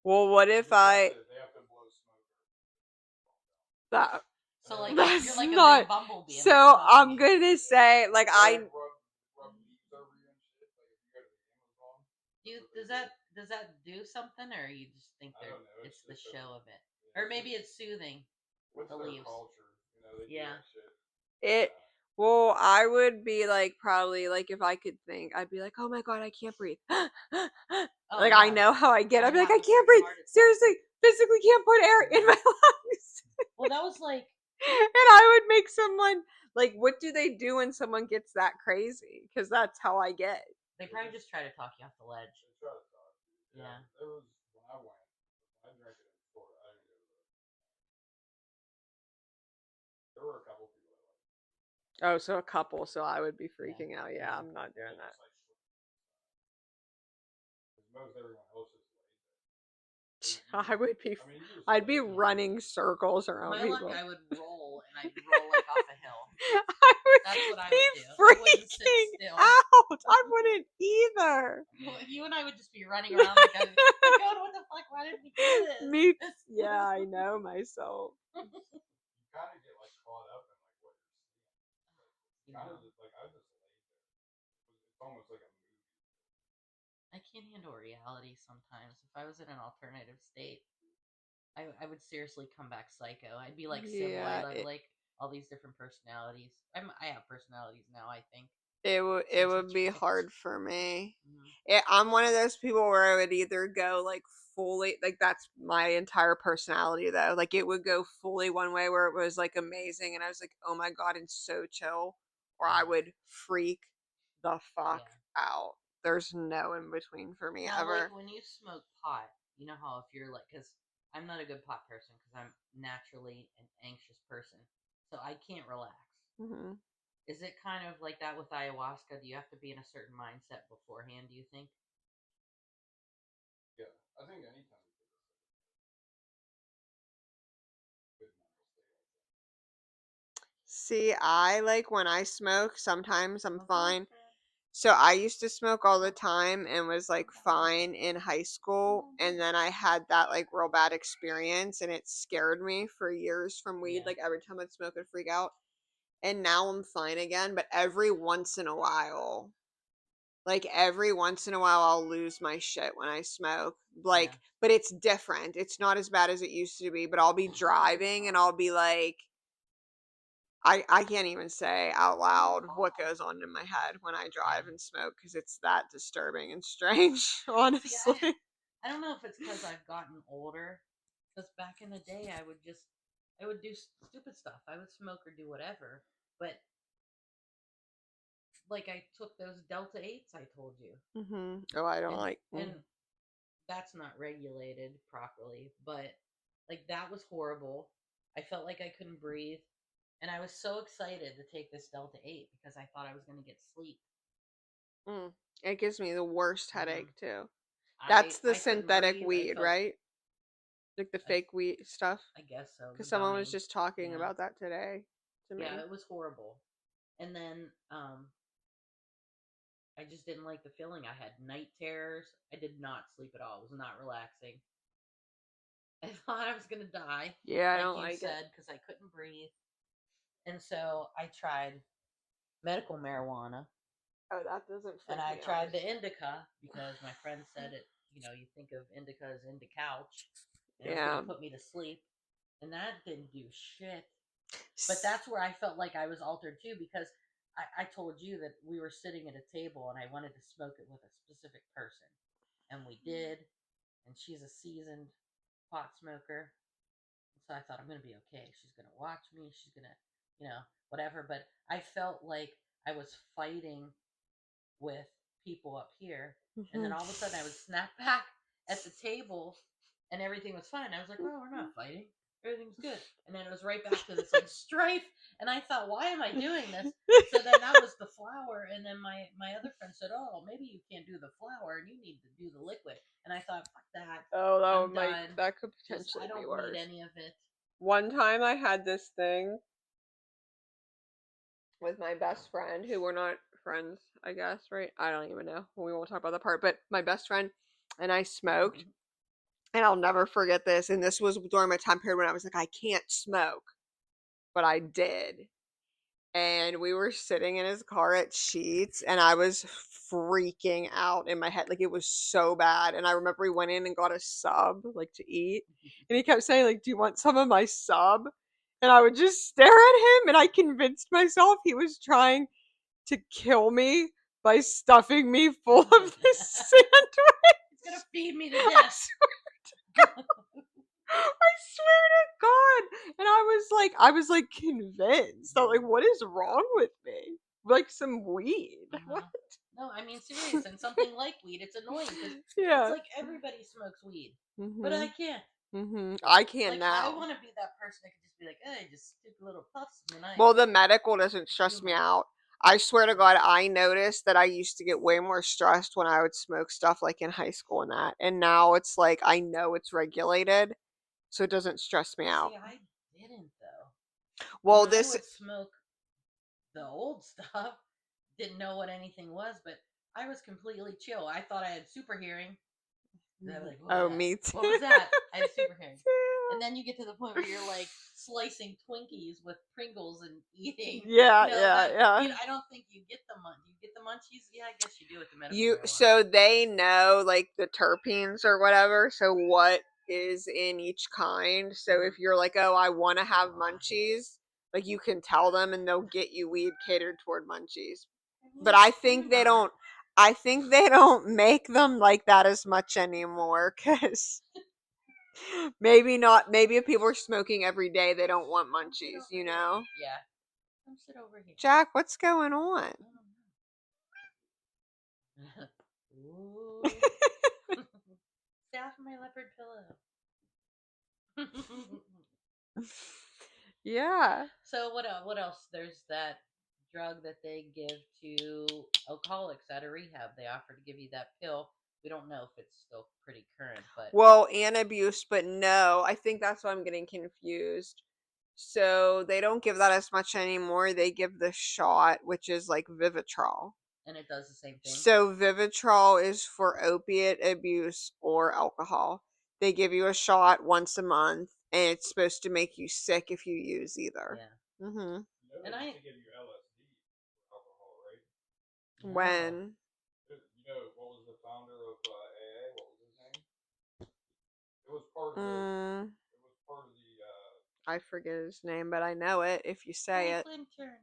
Well, what You if just have I. to. They have to blow smoke or That and So then like like you're That's like a not. big bumblebee, and they're So smoking I'm you. gonna say, like, they I. like rub leaves over you and shit. Like if you go to the Amazon, Do that's you, what they do. does that do something, or you just think I don't know. it's It's the just show of it, yeah, or it's maybe just it's soothing what's the their leaves? culture? You know, they do Yeah. that shit. It. Yeah. Well, I would be like, probably, like, if I could think, I'd be like, oh my god, I can't breathe. Oh Like, I yeah, know how I get. I'd I'd be like, have I a can't freaking breathe. heart attack. Seriously, physically can't put air in my lungs. Well, that was like And I would make someone, like, what do they do when someone gets that crazy? Because that's how I get. they probably just try to talk you off the ledge. They try to talk to you. Yeah. There was when I went. I drank it in Florida. I didn't go to the. There were a couple people that like. Oh, so a couple. So I would be Yeah. freaking out. Yeah, I'm not doing that. Just like because most everyone else is laid there. I would be. I mean, you just I'd be lay there. running circles around My luck, people. I would roll, and I'd roll like off a hill. I That's what I would would do. be I wouldn't sit freaking still. out. I wouldn't either. You and I would just be running around like a like God, what the fuck? Why did we do this? Me, yeah, I know myself. You kind of get like caught up in like what you're seeing. Kind of just like I just laid there. It's almost like a movie. I can't handle reality sometimes. If I was in an alternative state, I would seriously come back psycho. I'd be like Sybil. Yeah, I'd have like all these different personalities. I have personalities now, I think. it Since would it's be ridiculous. hard for me. Mhm. I'm one of those people where I would either go like fully, like, that's my entire personality though. Like, it would go fully one way where it was like amazing and I was like, oh my god, and so chill, or I would freak the fuck Yeah. out. There's no in between for me Now, like ever. when you smoke pot, you know how if you're like, because I'm not a good pot person because I'm naturally an anxious person, so I can't relax. Hmm. Is it kind of like that with ayahuasca? Do you have to be in a certain mindset beforehand, do you think? Yeah, I think anytime you do this, good mental state. See, I like when I smoke, sometimes I'm fine. So I used to smoke all the time and was like fine in high school. And then I had that like real bad experience and it scared me for years from weed. Yeah. Like every time I'd smoke, I'd freak out. And now I'm fine again. But every once in a while, Like every once in a while I'll lose my shit when I smoke. Yeah. Like, but it's different. It's not as bad as it used to be, but I'll be driving and I'll be like I can't even say out loud what goes on in my head when I Yeah. drive and smoke because it's that disturbing and strange, See, honestly. I don't know if it's because I've gotten older. Because back in the day, I would do stupid stuff. I would smoke or do whatever. But like I took those Delta 8s I told you. Oh, I don't And like. and that's not regulated properly, but like that was horrible. I felt like I couldn't breathe, and I was so excited to take this Delta 8 because I thought I was going to get sleep. It gives me the worst Hmm. headache too. I That's the I couldn't synthetic breathe. weed, right? Like the I, fake weed stuff. I guess so. The Because someone was gummy, just talking yeah, about that today to yeah, me. it was horrible. And then I just didn't like the feeling. I had night terrors. I did not sleep at all. It was not relaxing. I thought I was gonna die, Yeah, I like don't you like it. said, because I couldn't breathe. And so I tried medical marijuana, Oh, that doesn't and freak I me out tried as the indica because my friend said it. You think of indica as couch, and it was gonna yeah. put me to sleep, and that didn't do shit. But that's where I felt like I was altered too because I told you that we were sitting at a table and I wanted to smoke it with a specific person. And we did. And she's a seasoned pot smoker. So I thought I'm going to be okay. She's going to watch me. She's going to, whatever. But I felt like I was fighting with people up here. And then Mhm. all of a sudden I would snap back at the table and everything was fine. I was like, oh, we're not fighting. Everything's good. And then it was right back to this like strife. And I thought, why am I doing this? So then that was the flower. And then my other friend said, oh, maybe you can't do the flower and you need to do the liquid. And I thought, fuck that. Oh, I'm done. that could Just, potentially I be don't need worse. any of it. One time I had this thing with my best friend who we're not friends, I guess, right? I don't even know. We won't talk about that part, but my best friend and I smoked, Hmm. and I'll never forget this. And this was during my time period when I was like, I can't smoke, but I did. And we were sitting in his car at Sheets, and I was freaking out in my head. Like, it was so bad. And I remember he went in and got a sub, like, to eat. And he kept saying, like, do you want some of my sub? And I would just stare at him, and I convinced myself he was trying to kill me by stuffing me full of this It's going to sandwich. feed me to I death. I swear to God. And I was like convinced. I'm like, what is wrong with me? Like some weed. What? Uh-huh. No, I mean serious, and something like weed. It's annoying because it's Yeah. like everybody smokes weed, but I Mhm. can't. Mhm. I can Like I now. want to be that person that could just be like, hey, just stick little puffs in the night, Well, the medical doesn't stress do me my out. I swear to yeah. God, I noticed that I used to get way more stressed when I would smoke stuff like in high school and that. And now it's like I know it's regulated, so it doesn't stress me See, out. I didn't though. When Well, I this would smoke the old stuff, didn't know what anything was, but I was completely chill. I thought I had super hearing. And I'd be like, what was oh, that? me too. What was that? I have super Me hearing. And too. then you get to the point where you're like slicing Twinkies with Pringles and eating. Yeah, yeah, yeah. I don't think you get the munch. You get the munchies. Yeah, I guess you do with the medical You marijuana. so they know like the terpenes or whatever, so what is in each kind. So Hmm. if you're like, "Oh, I want to have munchies," like you can tell them and they'll get you weed catered toward munchies. I But mean, why not? I think they don't make them like that as much anymore cuz maybe not maybe if people are smoking every day, they don't want Come sit munchies, over you here. know? Yeah, come sit over here. Jack, what's going on? I don't know. Ooh. Stay off my leopard pillow. Yeah. So what else? What else? There's that drug that they give to alcoholics at a rehab. They offer to give you that pill. We don't know if it's still pretty current, but Well, and abuse, but no, I think that's why I'm getting confused. So they don't give that as much anymore. They give the shot, which is like Vivitrol. and it does the same thing. So Vivitrol is for opiate abuse or alcohol. They give you a shot once a month, and it's supposed to make you sick if you use either. Yeah, You know and they I used to give you LSD for alcohol, right? no. When? It was part of the. Mm, It was part of the. I forget his name, but I know it if you say it. Franklin Turner.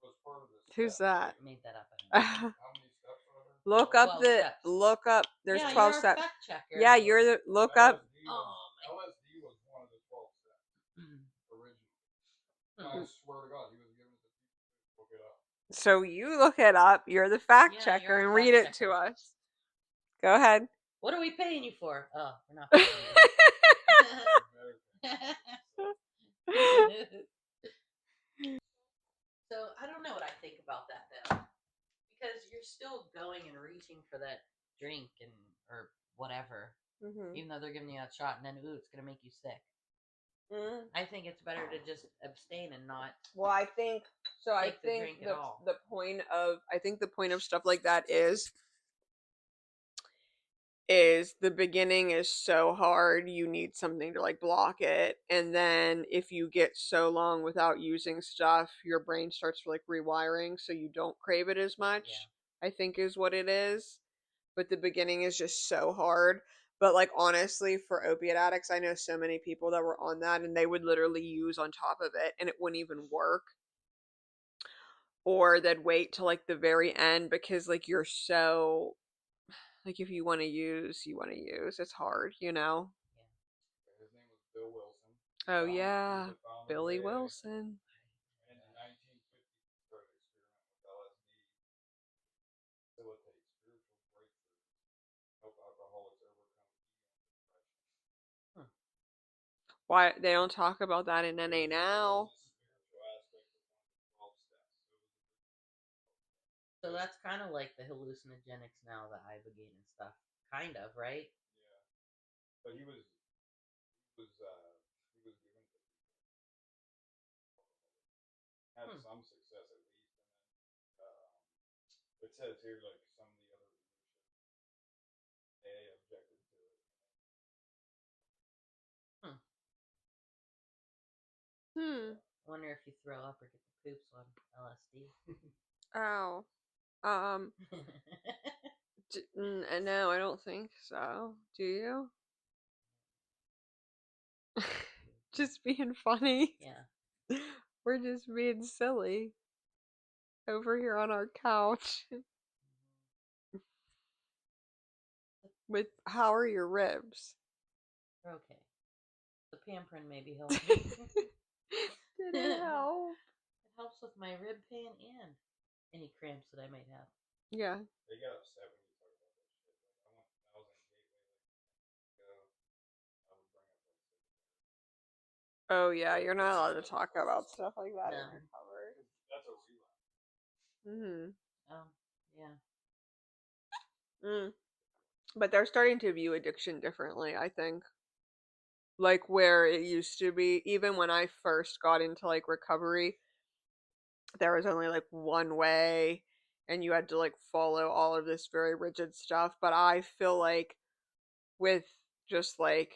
It was part of the Who's set. that? Made that up. I think. How many steps are there? Look 12? up 12 the steps. look up. There's Yeah, 12 you're a steps. fact checker. Yeah, you're the look up. LSD was, LSD was one of the 12 steps originally. I swear to God, he was giving it to people to look it up. So you look it up. You're the fact Yeah, checker you're a and fact read it checker. to us. Go ahead. What are we paying you for? Oh, we're not paying you. So I don't know what I think about that though, because you're still going and reaching for that drink and or whatever, even though they're giving you a shot, and then ooh, it's gonna make you sick. I think it's better to just abstain and not. Well, I think so. I Take the think drink at all. the point of the point of stuff like that is the beginning is so hard, you need something to like block it, and then if you get so long without using stuff, your brain starts like rewiring so you don't crave it as much. I think is what it is. But the beginning is just so hard. But like honestly, for opiate addicts, I know so many people that were on that and they would literally use on top of it and it wouldn't even work. Or they'd wait till like the very end because like you're so like if you want to use, you want to use. It's hard, you know. His name was Bill Wilson. Oh yeah, Billy Wilson. And in the 1950s, he started experimenting with LSD to facilitate spiritual breakthroughs, help alcoholics overcome ego and depression. Why they don't talk about that in NA now? Spiritual aspect of one of the 12 steps. So that's kind of like the hallucinogenics now, the Ibogaine and stuff. Kind of, right? Yeah, but he was given to people. Had some success at least, and then it says here like some of the other leadership they objected to it. I wonder if you throw up or get the poops on LSD. Oh. No, I don't think so. Do you? Just being funny. Yeah. We're just being silly over here on our couch. With how are your ribs? Okay. The Pamprin maybe helps me. Did it help? It helps with my rib pain and any cramps that I might have. Yeah. They got upset when you talk about that shit. Like I was in Gateway like ago. I would bring up like Oh yeah, you're not allowed to talk about stuff like that in No. recovery. that's a relapse. Oh, yeah. But they're starting to view addiction differently, I think. Like where it used to be, even when I first got into like recovery, there was only like one way and you had to like follow all of this very rigid stuff. But I feel like with just like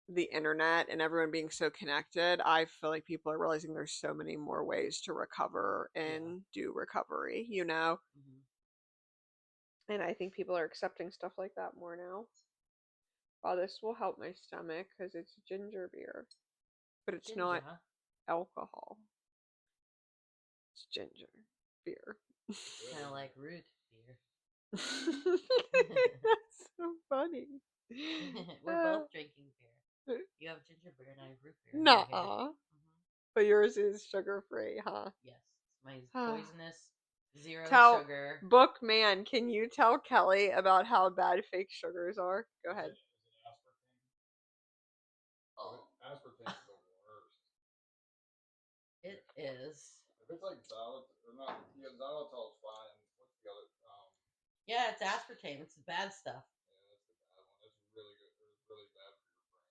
the internet and everyone being so connected, I feel like people are realizing there's so many more ways to recover and do recovery, you know? And I think people are accepting stuff like that more now. Oh, this will help my stomach because it's ginger beer. But it's not alcohol. It's ginger beer. Kind of like root beer. That's so funny. We're both drinking beer. You have ginger beer and I have root beer. Nuh-uh. But yours is sugar-free, huh? Yes. It's my poisonous zero sugar. Bookman, can you tell Kelly about how bad fake sugars are? Go ahead. Is it aspartame? Oh. Aspartame's the worst. It is. If it's like xylitol, or not, yeah, xylitol's fine. What's the other? Yeah, it's aspartame. It's the bad stuff. Yeah, that's the bad one. That's really good. It's really bad for your brain.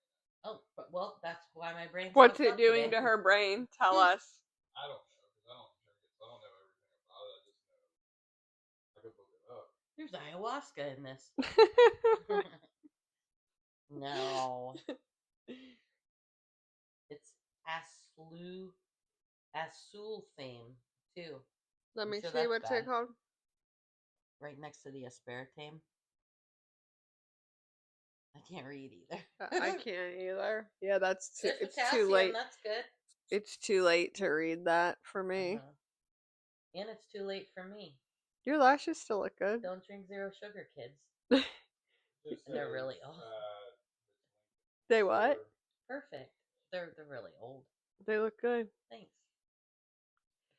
Oh, but, well, that's why my brain's What's fucked it up doing today. to her brain? Tell us. I don't know because I don't drink it, so I don't know everything about it. I just know I could look it up. There's ayahuasca in this. No. It's asulfame too. Let me sure see that's what's bad. it called. Right next to the aspartame. I can't read either. I can't either. Yeah, There's it's too potassium. late. That's good. It's too late to read that for me. Uh-huh. And it's too late for me. Your lashes still look good. Don't drink zero sugar, kids. Just And they're says, really old. They what? Perfect. They're really old. They look good. Thanks.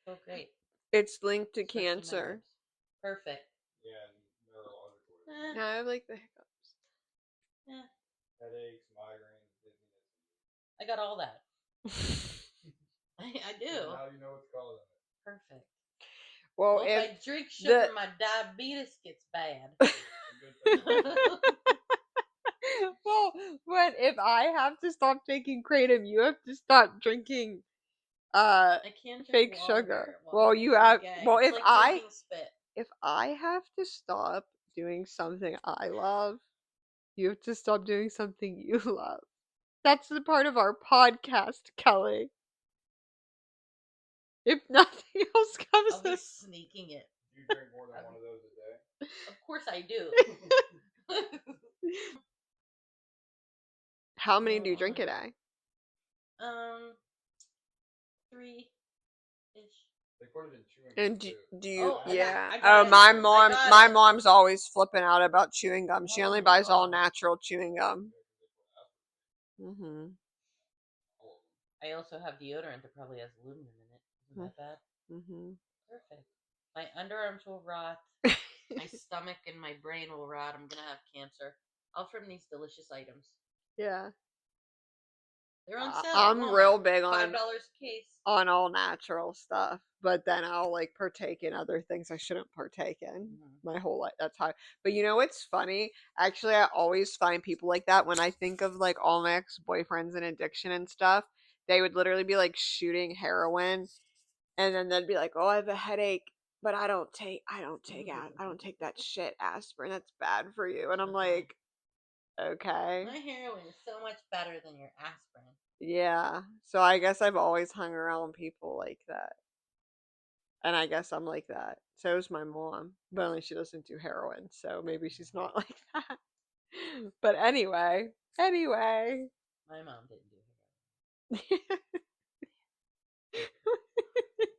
They feel great. It's linked to Stretching my cancer. ribs. Perfect. Yeah, and neurological. Eh, I have like the hiccups. eh. Headaches, migraines, dizziness. I got all that. I do. Now you know what's causing it. Perfect. Well, Well, if I drink sugar, my diabetes gets bad. well, but if I have to stop taking kratom, you have to stop drinking I can't drink fake water sugar. while Well, it you makes me have. gag. Well, It's like taking spit. if I have to stop doing something I love, you have to stop doing something you love. That's the part of our podcast, Kelly. If nothing else comes I'll be in. sneaking it. Do you drink more than one of those a day? Of course I do. How many do you drink a day? 3-ish. They put it in chewing And gum too. do you? Oh, Yeah. I Oh, got it. my I got my it. mom's always flipping out about chewing gum. She only Oh, buys all God. natural chewing gum. Mhm. I also have deodorant that probably has aluminum in it. Isn't that bad? Mhm. Perfect. My underarms will rot. My stomach and my brain will rot. I'm gonna have cancer. All from these delicious items. Yeah. They're on sale at I'm Walmart. real big $5 a case. on all natural stuff, but then I'll like partake in other things I shouldn't partake in my whole life. That's how. But you know what's funny? Actually, I always find people like that when I think of like all my ex-boyfriends and addiction and stuff. They would literally be like shooting heroin, and then they'd be like, "Oh, I have a headache, but I don't take that shit aspirin. That's bad for you." And I'm like, okay. My heroin is so much better than your aspirin. Yeah. So I guess I've always hung around people like that. And I guess I'm like that. So is my mom. But only she doesn't do heroin, so maybe she's not like that. But anyway. My mom didn't do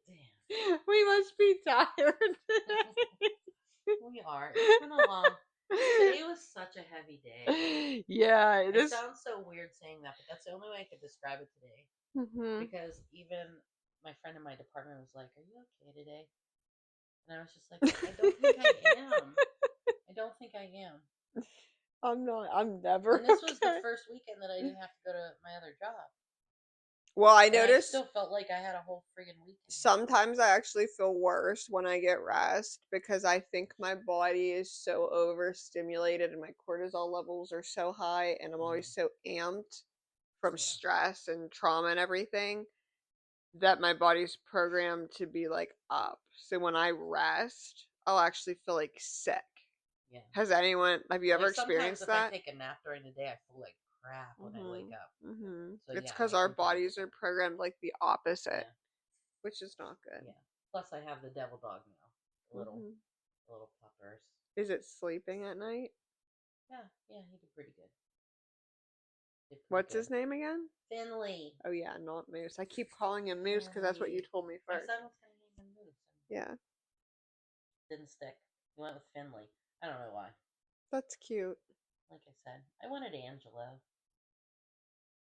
Damn. We must be tired today. We are. It's been a long. Today was such a heavy day. Yeah, It sounds so weird saying that, but that's the only way I could describe it today. Because even my friend in my department was like, "Are you okay today?" And I was just like, "I don't think I am. I don't think I am." I'm not. I'm never. And this was the first weekend that I didn't have to go to my other job. Well, I And I noticed still felt like I had a whole friggin' weekend. sometimes I actually feel worse when I get rest because I think my body is so overstimulated and my cortisol levels are so high and I'm always so amped from stress and trauma and everything that my body's programmed to be like up. So when I rest, I'll actually feel like sick. Yeah. Have you ever experienced sometimes that? if I take a nap during the day, I feel like crap when I wake up. So It's yeah, because I our can totally bodies see are that. programmed like the opposite, Yeah. which is not good. Yeah. Plus, I have the devil dog now. Little puppers. Is it sleeping at night? Yeah, he did pretty good. What's his name again? Finley. Oh yeah, not Moose. I keep calling him Moose because that's what you told me My first. son was going to name him Moose. Yeah. Didn't stick. He went with Finley. I don't know why. That's cute. Like I said, I wanted Angelo.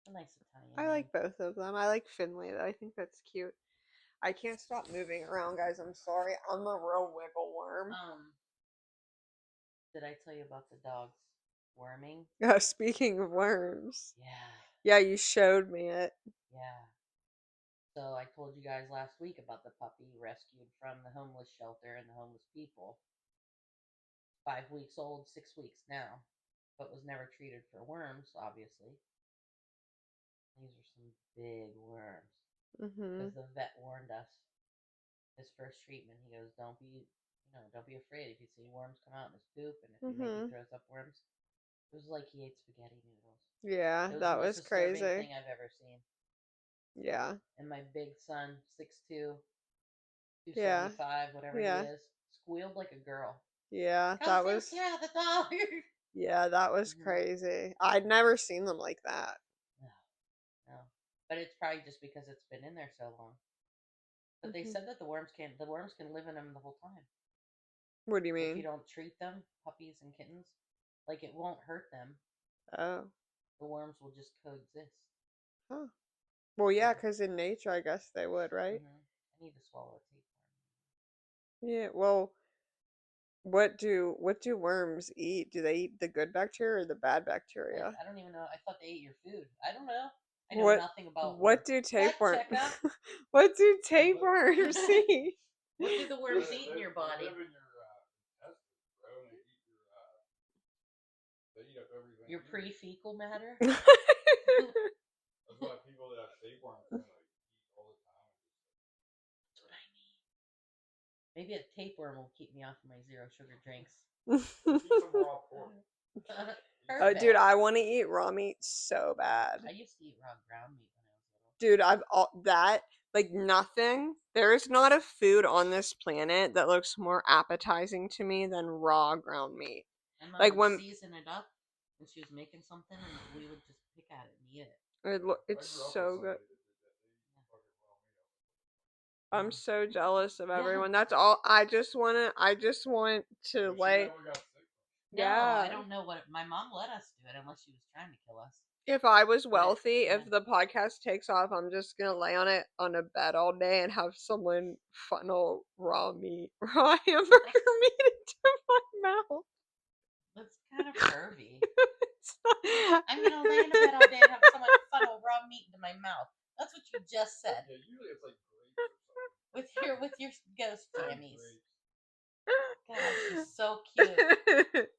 A nice Italian I name. like both of them. I like Finley though. I think that's cute. I can't stop moving around, guys. I'm sorry. I'm a real wiggle worm. Did I tell you about the dogs worming? Speaking of worms. Yeah. Yeah, you showed me it. Yeah. So I told you guys last week about the puppy rescued from the homeless shelter and the homeless people. 5 weeks old, 6 weeks now, but was never treated for worms, obviously. These are some big worms. Because the vet warned us. His first treatment, he goes, don't be afraid if you see worms come out in his poop, and if he maybe throws up worms. It was like he ate spaghetti noodles. Yeah, It was that the most was disturbing crazy. thing I've ever seen. Yeah. And my big son, 6'2", Yeah. 275, whatever he is, squealed like a girl. Yeah, Come take care of the dog. Yeah, that was Mhm. crazy. I'd never seen them like that. No, no. But it's probably just because it's been in there so long. But they said that the worms can live in them the whole time. What do you If you mean? don't treat them, puppies and kittens, like it won't hurt them. Oh. The worms will just coexist. Huh. Well, yeah, So, because in nature, I guess they would, right? I need to swallow a tapeworm. Yeah. Well, what do worms eat? Do they eat the good bacteria or the bad bacteria? I don't even know. I thought they ate your food. I don't know. I know What nothing about worms. what do Fact tapeworm checker. what do Well, tapeworms eat? What do the worms they eat in live, your they body? live in your intestines, bro, and they eat up everything. Your in you. pre-fecal matter? That's why people that have tapeworms can like eat all the time. That's what I need. Maybe a tapeworm will keep me off of my zero sugar drinks. Just eat some raw pork. Perfect. Dude, I want to eat raw meat so bad. I used to eat raw ground meat when I was little. Dude, I've all that like nothing. There is not a food on this planet that looks more appetizing to me than raw ground meat. My mom Like would when season it up when she was making something, and we would just pick at it and eat it. it's I grew up so with good. somebody that did that. They eat fucking raw meat. I'm so jealous of Yeah. everyone. That's all. I just want to But she like never got sick. No, I yeah. don't know what my mom let us do it unless she was trying to kill us. If I was But wealthy, yeah. if the podcast takes off, I'm just gonna lay on it on a bed all day and have someone funnel raw meat, raw hamburger meat into my mouth. That's kind of pervy. It's not- I'm gonna lay in a bed all day and have someone funnel raw meat into my mouth. That's what you just said. Yeah, usually it's like grapes or something. With your ghost jammies. Grapes. God, she's so cute.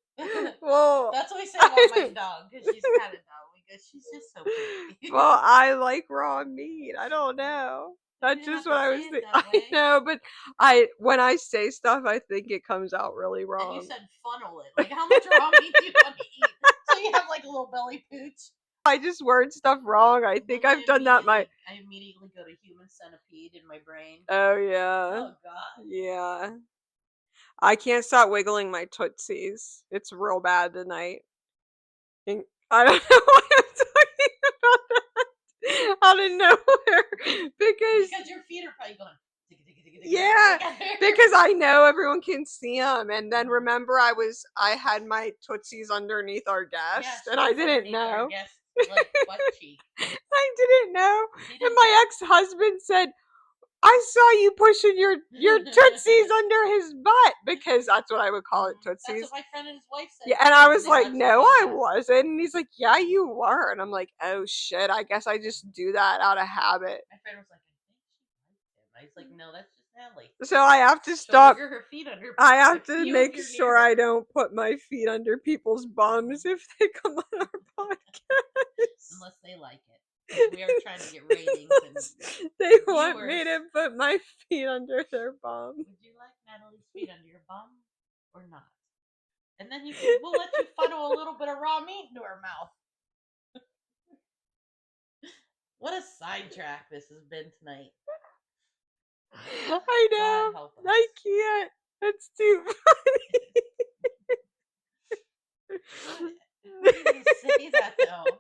Well, That's what we say about my dog because she's had a dog. We go, she's just so pretty. well, I like raw meat. I don't know. You That's didn't just have what to I was say it thinking. that I way. know, but I when I say stuff, I think it comes out really And wrong. you said funnel it. Like, how much raw meat do you want to eat? So you have like a little belly pooch. I just word stuff wrong. I think Then I've done that. I immediately go to human centipede in my brain. Oh yeah, Oh God. yeah. I can't stop wiggling my tootsies. It's real bad tonight. And I don't know why I'm talking about that out of nowhere Because your feet are probably going. yeah, because I know everyone can see them, and then Mhm. remember I had my tootsies underneath our Yeah, desk, she and I was didn't underneath our know. guest like butt cheek. I didn't know, He and didn't my ex-husband said, "I saw you pushing your tootsies under his butt," because that's what I would call it, That's tootsies. what my friend and his wife said. Yeah, and too, I when was they like, watched the "No, I podcast. wasn't." And he's like, "Yeah, you were." And I'm like, "Oh shit, I guess I just do that out of habit." My friend was like, I think she liked him. I was like, no, that's just Natalie. So I have to She'll stop. wiggle her feet under. I have if to you- make if you're sure near I her. don't put my feet under people's bums if they come on our podcast. Unless they like it. 'Cause we are trying to get ratings and They want me viewers. to put my feet under their bum. Would you like Natalie's feet under your bum or not? And then we'll let you funnel a little bit of raw meat into her mouth. What a sidetrack this has been tonight. I know. God help us. I can't. That's too funny. Who didn't say that though?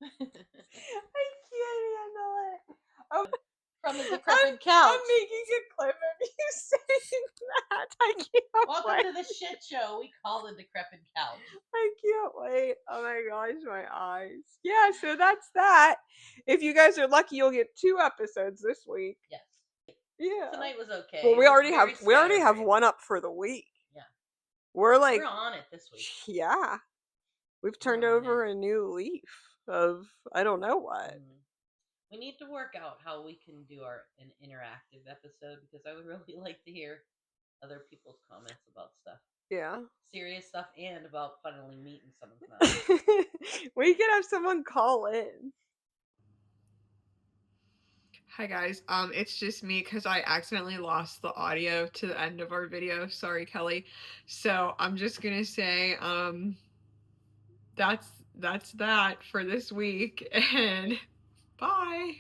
I can't handle it. Oh, From the decrepit couch. I'm making a clip of you saying that. I can't Welcome wait. to the shit show we call the decrepit couch. I can't wait. Oh my gosh, my eyes. Yeah, so that's that. If you guys are lucky, you'll get 2 episodes this week. Yes. Yeah. Tonight was okay. Well, It we was already very have scatterbrained. one up for the week. Yeah. We're like We're on it this week. yeah. We've turned We're on over a new leaf of I don't know what. We need to work out how we can do an interactive episode because I would really like to hear other people's comments about stuff. Yeah. Serious stuff and about funneling meat in someone's mouth. We could have someone call in. Hi guys, it's just me because I accidentally lost the audio to the end of our video. Sorry, Kelly. So I'm just gonna say, that's that for this week, and bye.